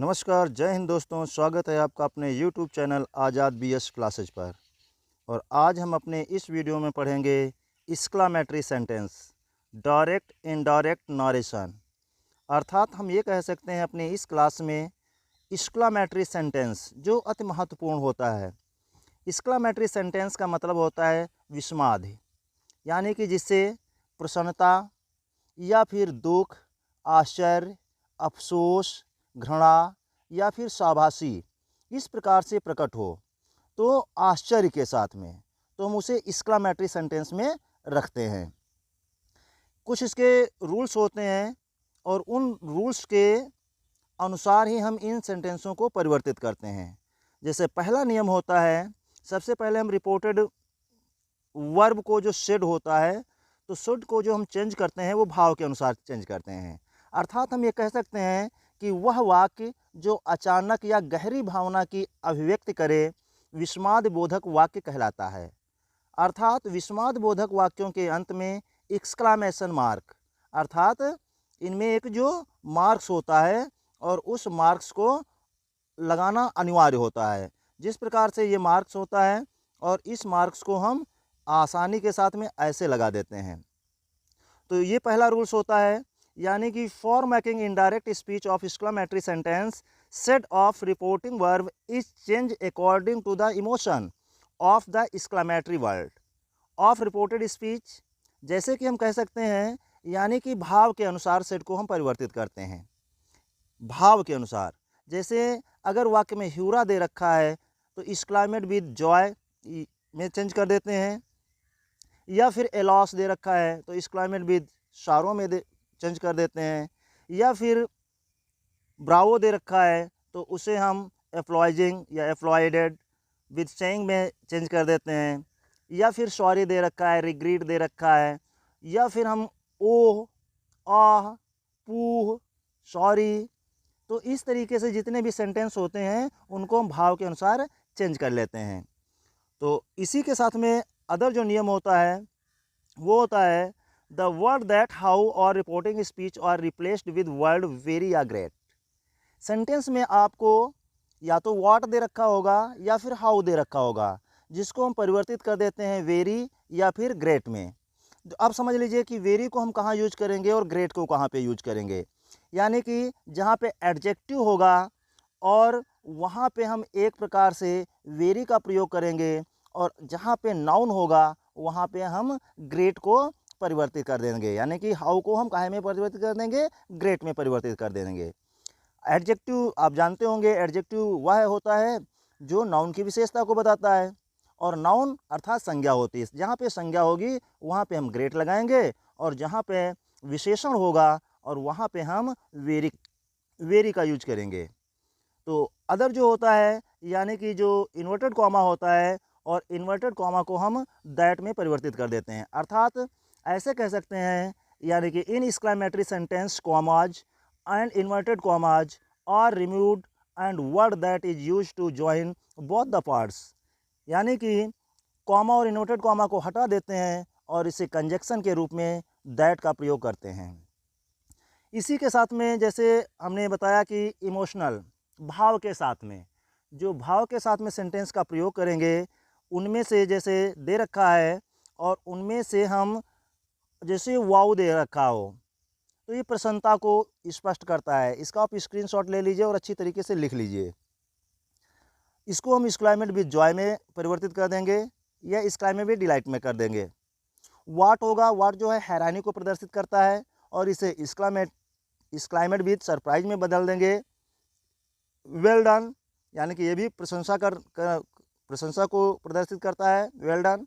नमस्कार, जय हिंद दोस्तों। स्वागत है आपका अपने YouTube चैनल आज़ाद BS क्लासेज पर। और आज हम अपने इस वीडियो में पढ़ेंगे exclamatory sentence, direct indirect narration. अर्थात हम ये कह सकते हैं अपने इस क्लास में एक्सक्लामेटरी सेंटेंस जो अति महत्वपूर्ण होता है। एक्सक्लामेटरी सेंटेंस का मतलब होता है विस्माद, यानी कि जिससे प्रसन्नता या फिर दुख, आश्चर्य, अफसोस, घृणा या फिर शाबाशी इस प्रकार से प्रकट हो, तो आश्चर्य के साथ में, तो हम उसे एक्सक्लामेटरी सेंटेंस में रखते हैं। कुछ इसके रूल्स होते हैं और उन रूल्स के अनुसार ही हम इन सेंटेंसों को परिवर्तित करते हैं। जैसे पहला नियम होता है, सबसे पहले हम रिपोर्टेड वर्ब को जो शेड होता है, तो शुड को जो हम चेंज करते हैं वो भाव के अनुसार चेंज करते हैं। अर्थात हम ये कह सकते हैं कि वह वाक्य जो अचानक या गहरी भावना की अभिव्यक्ति करे विस्माद बोधक वाक्य कहलाता है। अर्थात विस्माद बोधक वाक्यों के अंत में एक्सक्लामेशन मार्क, अर्थात इनमें एक जो मार्क्स होता है और उस मार्क्स को लगाना अनिवार्य होता है। जिस प्रकार से ये मार्क्स होता है और इस मार्क्स को हम आसानी के साथ में ऐसे लगा देते हैं। तो ये पहला रूल्स होता है, यानी कि for making indirect speech of exclamatory sentence set of reporting verb is change according to the emotion of the exclamatory word of reported speech. जैसे कि हम कह सकते हैं, यानी कि भाव के अनुसार सेट को हम परिवर्तित करते हैं। भाव के अनुसार, जैसे अगर वाक्य में ह्यूरा दे रखा है तो एक्सक्लामेट विद जॉय में चेंज कर देते हैं, या फिर एलॉस दे रखा है तो एक्सक्लामेट विद शारो में चेंज कर देते हैं, या फिर ब्रावो दे रखा है तो उसे हम एप्लॉइजिंग या एप्लॉइडेड विद सेइंग में चेंज कर देते हैं, या फिर सॉरी दे रखा है, रिग्रीट दे रखा है, या फिर हम ओह, आह, पूह, सॉरी। तो इस तरीके से जितने भी सेंटेंस होते हैं उनको हम भाव के अनुसार चेंज कर लेते हैं। तो इसी के साथ में अदर जो नियम होता है वो होता है द वर्ड दैट हाउ और रिपोर्टिंग स्पीच और रिप्लेस्ड विद वर्ड वेरी या ग्रेट। सेंटेंस में आपको या तो व्हाट दे रखा होगा या फिर हाउ दे रखा होगा, जिसको हम परिवर्तित कर देते हैं वेरी या फिर ग्रेट में। तो अब समझ लीजिए कि वेरी को हम कहाँ यूज करेंगे और ग्रेट को कहाँ पे यूज करेंगे। यानी कि जहाँ पे एडजेक्टिव होगा और वहाँ पे हम एक प्रकार से वेरी का प्रयोग करेंगे, और जहाँ पे नाउन होगा वहाँ पे हम ग्रेट को परिवर्तित कर देंगे। यानी कि हाउ को हम काहे में परिवर्तित कर देंगे, ग्रेट में परिवर्तित कर देंगे। एडजेक्टिव आप जानते होंगे, एडजेक्टिव वह होता है जो नाउन की विशेषता को बताता है, और नाउन अर्थात संज्ञा होती है। जहाँ पे संज्ञा होगी वहाँ पे हम ग्रेट लगाएंगे, और जहाँ पे विशेषण होगा और वहाँ पे हम वेरी का यूज करेंगे। तो अदर जो होता है, यानी कि जो इन्वर्टेड कॉमा होता है, और इन्वर्टेड कॉमा को हम दैट में परिवर्तित कर देते हैं। अर्थात ऐसे कह सकते हैं, यानी कि in exclamatory sentence commas and inverted commas are removed and word that is used to join both the parts. यानी कि कॉमा और इन्वर्टेड कॉमा को हटा देते हैं और इसे कंजक्शन के रूप में दैट का प्रयोग करते हैं। इसी के साथ में जैसे हमने बताया कि इमोशनल भाव के साथ में, जो भाव के साथ में सेंटेंस का प्रयोग करेंगे उनमें से जैसे दे रखा है और उनमें से हम जैसे वाव दे रखा हो तो ये प्रसन्नता को स्पष्ट करता है। इसका आप स्क्रीनशॉट ले लीजिए और अच्छी तरीके से लिख लीजिए। इसको हम एक्सक्लामेट विद जॉय में परिवर्तित कर देंगे या एक्सक्लामेट विद डिलाइट में कर देंगे। वाट होगा, वाट जो है हैरानी को प्रदर्शित करता है, और इसे एक्सक्लामेट विद सरप्राइज में बदल देंगे। वेल डन, यानी कि ये भी प्रशंसा को प्रदर्शित करता है, वेल डन,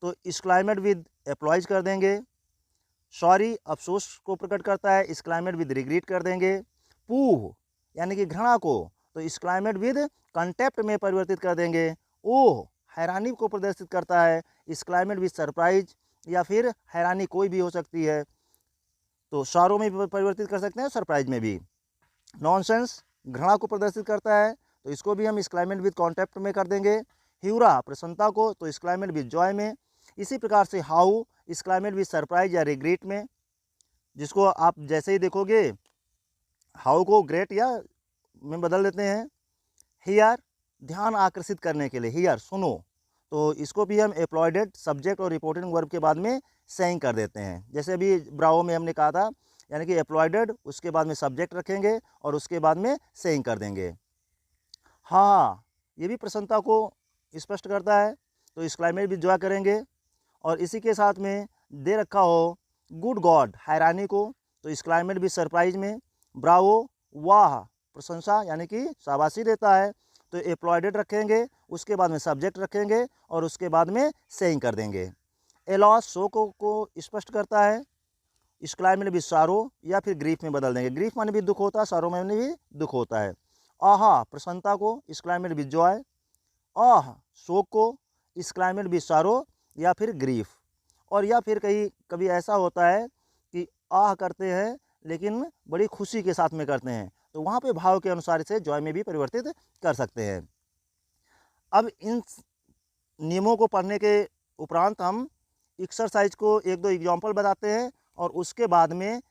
तो एक्सक्लामेट विद एप्लॉइज कर देंगे। सॉरी अफसोस को प्रकट करता है, एक्सक्लामेट विद रिग्रेट कर देंगे। पूह यानी कि घृणा को, तो एक्सक्लामेट विद कंटेप्ट में परिवर्तित कर देंगे। ओह हैरानी को प्रदर्शित करता है, एक्सक्लामेट विद सरप्राइज, या फिर हैरानी कोई भी हो सकती है तो शारो में भी परिवर्तित कर सकते हैं, सरप्राइज में भी। नॉनसेंस घृणा को प्रदर्शित करता है तो इसको भी हम एक्सक्लामेट विद कॉन्टेप्ट में कर देंगे। ह्यूरा प्रसन्नता को, तो एक्सक्लामेट विद जॉय में। इसी प्रकार से हाउ एक्सक्लामेट विद सरप्राइज या रिग्रेट में, जिसको आप जैसे ही देखोगे हाउ को ग्रेट या में बदल देते हैं। हियर, ध्यान आकर्षित करने के लिए, हियर सुनो, तो इसको भी हम एप्लॉयडेड सब्जेक्ट और रिपोर्टिंग वर्ब के बाद में सेइंग कर देते हैं। जैसे अभी ब्रावो में हमने कहा था, यानी कि एप्लॉयडेड, उसके बाद में सब्जेक्ट रखेंगे और उसके बाद में सेइंग कर देंगे। हाँ, ये भी प्रसन्नता को स्पष्ट करता है, तो इस क्लाइमेट भी एंजॉय करेंगे। और इसी के साथ में दे रखा हो गुड गॉड, हैरानी को, तो इस क्लाइमेट भी सरप्राइज में ब्रावो, वाह, प्रशंसा यानी कि शाबाशी देता है, तो एप्लॉयडेड रखेंगे, उसके बाद में सब्जेक्ट रखेंगे और उसके बाद में सेइंग कर देंगे। एलॉस, शोक को स्पष्ट करता है, इस क्लाइमेट भी सारो या फिर ग्रीफ में बदल देंगे। ग्रीफ माने भी दुख होता है, सारो माने भी दुख होता है। आहा, प्रसन्नता को, इस क्लाइमेट भी जॉय। आह, शोक को, इस क्लाइमेट भी सारो या फिर ग्रीफ। और या फिर कभी ऐसा होता है कि आह करते हैं लेकिन बड़ी खुशी के साथ में करते हैं, तो वहाँ पे भाव के अनुसार इसे जॉय में भी परिवर्तित कर सकते हैं। अब इन नियमों को पढ़ने के उपरांत हम एक्सरसाइज को एक दो एग्जाम्पल बताते हैं, और उसके बाद में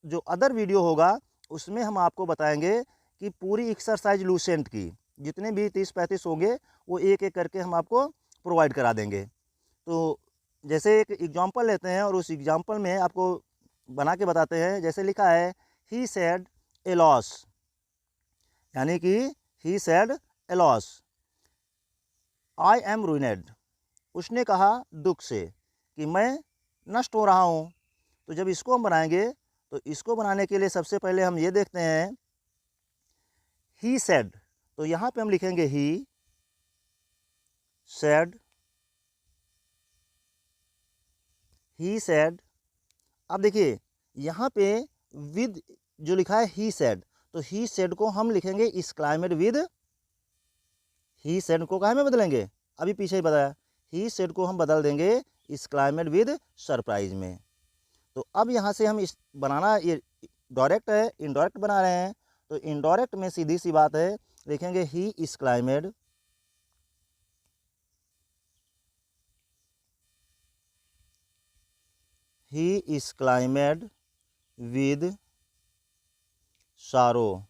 जो अदर वीडियो होगा उसमें हम आपको बताएंगे कि पूरी एक्सरसाइज लूसेंट की जितने भी 30-35 होंगे वो एक एक करके हम आपको प्रोवाइड करा देंगे। तो जैसे एक एग्जाम्पल लेते हैं और उस एग्जाम्पल में आपको बना के बताते हैं। जैसे लिखा है, ही सेड ए लॉस, यानी कि he said a loss, I am ruined, उसने कहा दुख से कि मैं नष्ट हो रहा हूँ। तो जब इसको हम बनाएंगे तो इसको बनाने के लिए सबसे पहले हम ये देखते हैं, ही सेड, तो यहाँ पे हम लिखेंगे ही सेड, ही सेड। अब देखिए यहाँ पे विद जो लिखा है ही सेड, तो ही सेड को हम लिखेंगे इस क्लाइमेट विद, ही सेड को कहाँ में बदलेंगे, अभी पीछे ही बताया, ही सेड को हम बदल देंगे इस क्लाइमेट विद सरप्राइज में। तो अब यहाँ से हम इस बनाना, ये डायरेक्ट है, इनडायरेक्ट बना रहे हैं, तो इनडायरेक्ट में सीधी सी बात है, लिखेंगे he is climate, he is climate with सारो,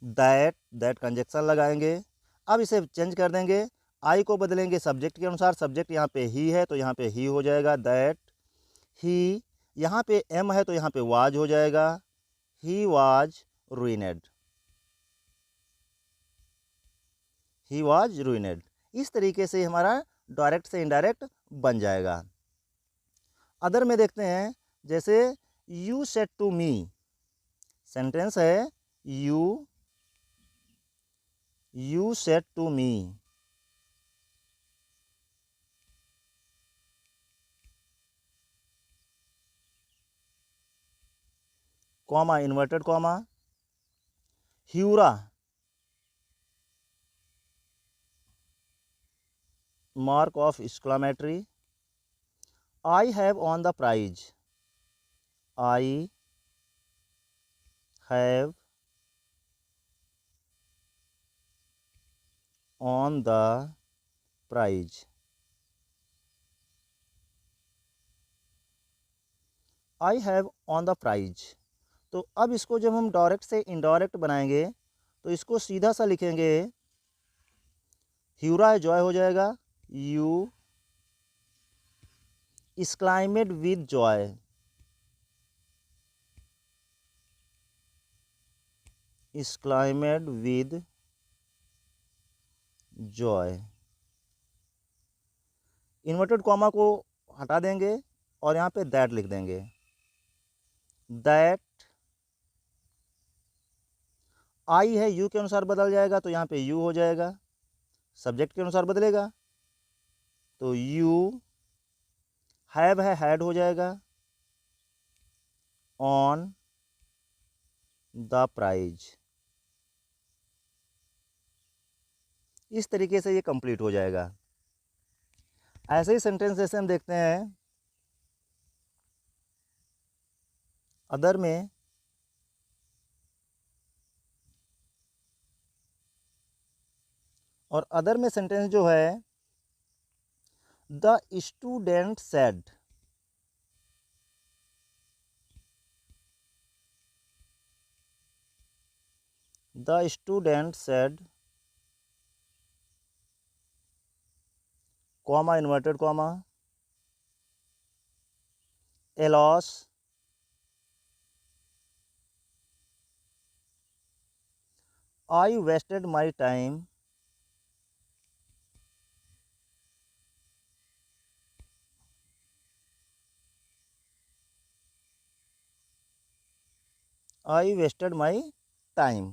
दैट कंजक्शन लगाएंगे। अब इसे चेंज कर देंगे, आई को बदलेंगे सब्जेक्ट के अनुसार, सब्जेक्ट यहाँ पे ही है तो यहाँ पे ही हो जाएगा दैट ही, यहाँ पे एम है तो यहाँ पे वाज हो जाएगा, ही वाज रूइनेड, ही वाज रूइनेड। इस तरीके से हमारा डायरेक्ट से इनडायरेक्ट बन जाएगा। अदर में देखते हैं, जैसे you said to me, sentence है you said to me, comma, inverted comma, hurrah, mark of exclamatory, I have on the prize, I have on the prize, I have on the prize. तो अब इसको जब हम direct से indirect बनाएंगे तो इसको सीधा सा लिखेंगे, ह्यूरा है जॉय हो जाएगा, you exclaimed with joy, exclaimed with joy. Inverted comma को हटा देंगे और यहाँ पे दैट लिख देंगे, दैट, आई है यू के अनुसार बदल जाएगा तो यहाँ पे यू हो जाएगा, सब्जेक्ट के अनुसार बदलेगा तो यू, हैव है हैड हो जाएगा, ऑन द प्राइज। इस तरीके से ये कंप्लीट हो जाएगा। ऐसे ही सेंटेंस जैसे हम देखते हैं अदर में, और अदर में सेंटेंस जो है, the student said, the student said, comma inverted comma, A loss, I wasted my time, I wasted my time.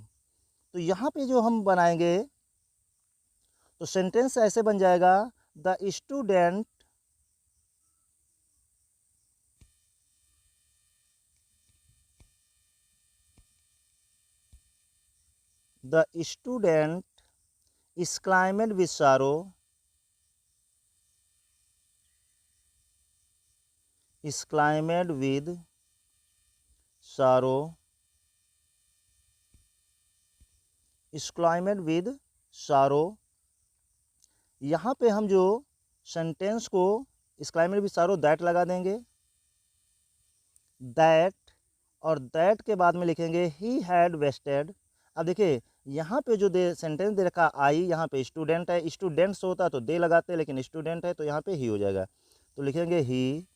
तो यहाँ पे जो हम बनाएंगे तो सेंटेंस ऐसे बन जाएगा, the student the student is climbed with sorrow, is climbed with sorrow, is climbed with sorrow। यहाँ पे हम जो सेंटेंस को is climbed with sorrow that लगा देंगे, दैट, और दैट के बाद में लिखेंगे ही हैड वेस्टेड। अब देखिए यहाँ पे जो दे सेंटेंस दे रखा आई, यहाँ पे स्टूडेंट है, स्टूडेंट्स होता तो दे लगाते, लेकिन स्टूडेंट है तो यहाँ पे ही हो जाएगा, तो लिखेंगे ही।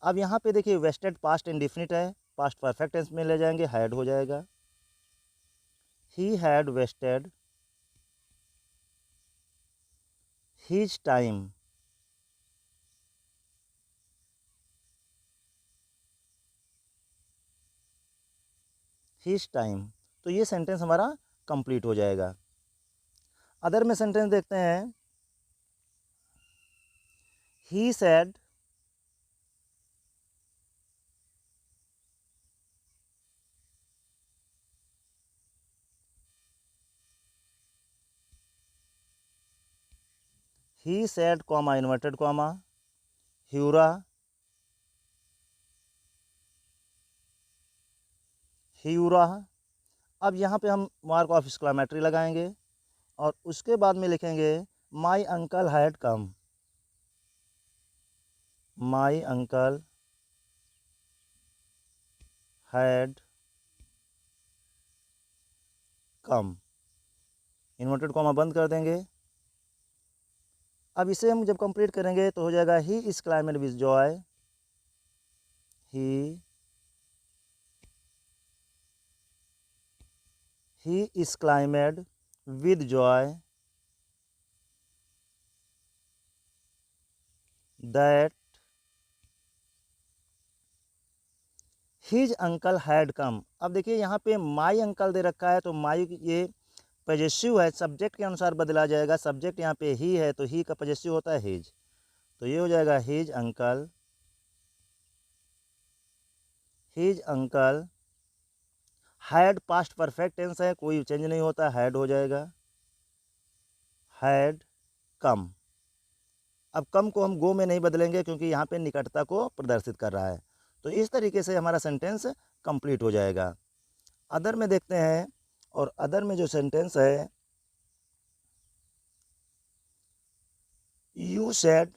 अब यहाँ पे देखिए वेस्टेड पास्ट इंडिफिनिट है, पास्ट परफेक्ट टेंस में ले जाएंगे, हैड हो जाएगा, he had wasted his time, his time. तो ये सेंटेंस हमारा कंप्लीट हो जाएगा। अदर में सेंटेंस देखते हैं, he said, he said comma inverted comma, hurrah, hurrah. अब यहाँ पे हम मार्क ऑफ एक्सक्लेमेटरी लगाएंगे और उसके बाद में लिखेंगे my uncle had come, my uncle had come, inverted comma बंद कर देंगे। अब इसे हम जब कंप्लीट करेंगे तो हो जाएगा he is claimed with joy, he is claimed with joy that his uncle had come. अब देखिए यहाँ पे माई अंकल दे रखा है, तो माई ये पजेसिव है, सब्जेक्ट के अनुसार बदला जाएगा। सब्जेक्ट यहाँ पे ही है तो ही का पजेसिव होता है हिज, तो ये हो जाएगा his uncle, his uncle had past perfect tense है, कोई चेंज नहीं होता, हैड हो जाएगा, हैड कम। अब कम को हम गो में नहीं बदलेंगे क्योंकि यहाँ पे निकटता को प्रदर्शित कर रहा है। तो इस तरीके से हमारा सेंटेंस कंप्लीट हो जाएगा। अदर में देखते हैं, और अदर में जो सेंटेंस है, you said,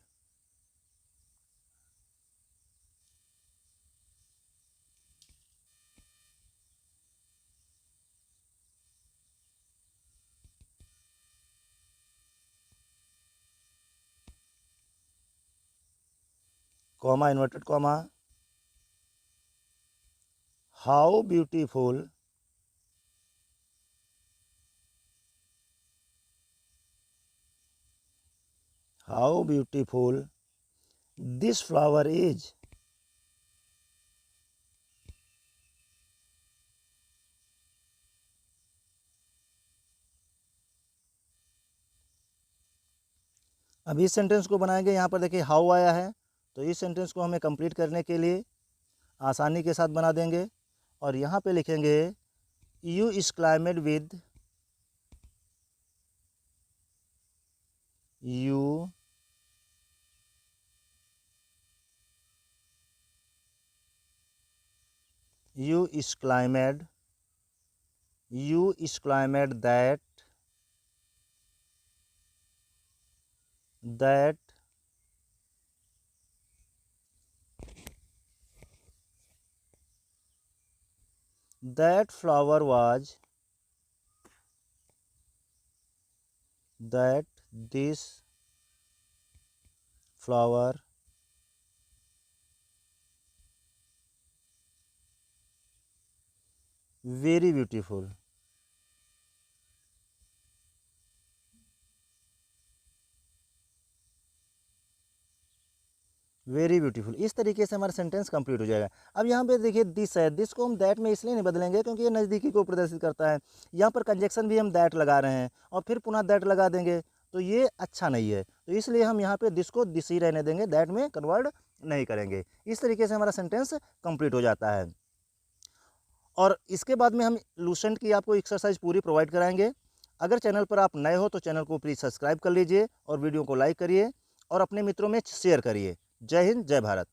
comma inverted comma, how beautiful, how beautiful this flower is. अब इस सेंटेंस को बनाएंगे, यहाँ पर देखिए हाउ आया है, तो इस सेंटेंस को हमें कंप्लीट करने के लिए आसानी के साथ बना देंगे और यहाँ पे लिखेंगे you is claimed with, you is claimed, you is claimed that, that that flower was, that this flower very beautiful. Very beautiful. इस तरीके से हमारा सेंटेंस कंप्लीट हो जाएगा। अब यहाँ पे देखिए दिस है, दिस को हम दैट में इसलिए नहीं बदलेंगे क्योंकि ये नज़दीकी को प्रदर्शित करता है। यहाँ पर कंजक्शन भी हम दैट लगा रहे हैं और फिर पुनः दैट लगा देंगे तो ये अच्छा नहीं है, तो इसलिए हम यहाँ पे दिस को दिस ही रहने देंगे, दैट में कन्वर्ट नहीं करेंगे। इस तरीके से हमारा सेंटेंस कंप्लीट हो जाता है। और इसके बाद में हम लूसेंट की आपको एक्सरसाइज पूरी प्रोवाइड कराएंगे। अगर चैनल पर आप नए हो तो चैनल को प्लीज़ सब्सक्राइब कर लीजिए और वीडियो को लाइक करिए और अपने मित्रों में शेयर करिए। जय हिंद, जय भारत।